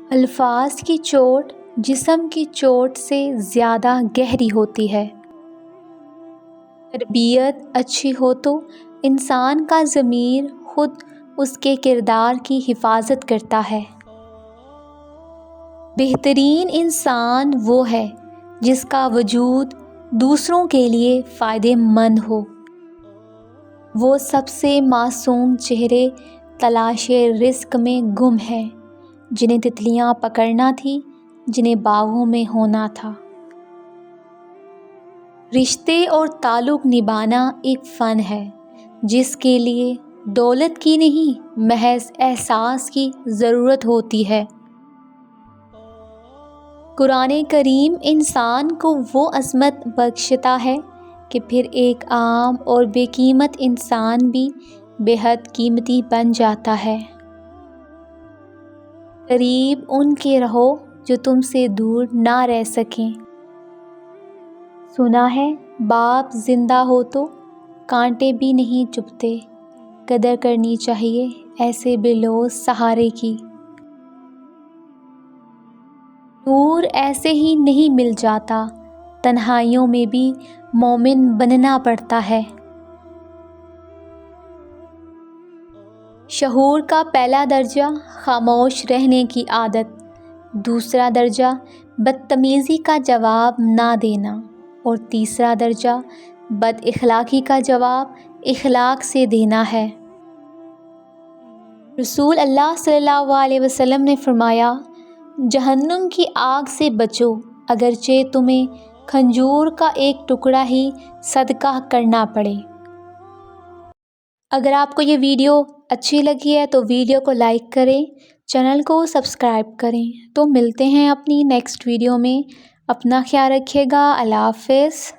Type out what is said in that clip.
الفاظ کی چوٹ جسم کی چوٹ سے زیادہ گہری ہوتی ہے۔ تربیت اچھی ہو تو انسان کا ضمیر خود اس کے کردار کی حفاظت کرتا ہے۔ بہترین انسان وہ ہے جس کا وجود دوسروں کے لیے فائدہ مند ہو۔ وہ سب سے معصوم چہرے تلاش رزق میں گم ہیں، جنہیں تتلیاں پکڑنا تھی، جنہیں باغوں میں ہونا تھا۔ رشتے اور تعلق نبھانا ایک فن ہے جس کے لیے دولت کی نہیں، محض احساس کی ضرورت ہوتی ہے۔ قرآن کریم انسان کو وہ عظمت بخشتا ہے کہ پھر ایک عام اور بے قیمت انسان بھی بے حد قیمتی بن جاتا ہے۔ قریب ان کے رہو جو تم سے دور نہ رہ سکیں۔ سنا ہے باپ زندہ ہو تو کانٹے بھی نہیں چبھتے، قدر کرنی چاہیے ایسے بے لوث سہارے کی۔ نور ایسے ہی نہیں مل جاتا، تنہائیوں میں بھی مومن بننا پڑتا ہے۔ شعور کا پہلا درجہ خاموش رہنے کی عادت، دوسرا درجہ بدتمیزی کا جواب نہ دینا، اور تیسرا درجہ بد اخلاقی کا جواب اخلاق سے دینا ہے۔ رسول اللہ صلی اللہ علیہ وسلم نے فرمایا، جہنم کی آگ سے بچو اگرچہ تمہیں کھجور کا ایک ٹکڑا ہی صدقہ کرنا پڑے۔ اگر آپ کو یہ ویڈیو اچھی لگی ہے تو ویڈیو کو لائک کریں، چینل کو سبسکرائب کریں۔ تو ملتے ہیں اپنی نیکسٹ ویڈیو میں، اپنا خیال رکھیے گا، اللہ حافظ۔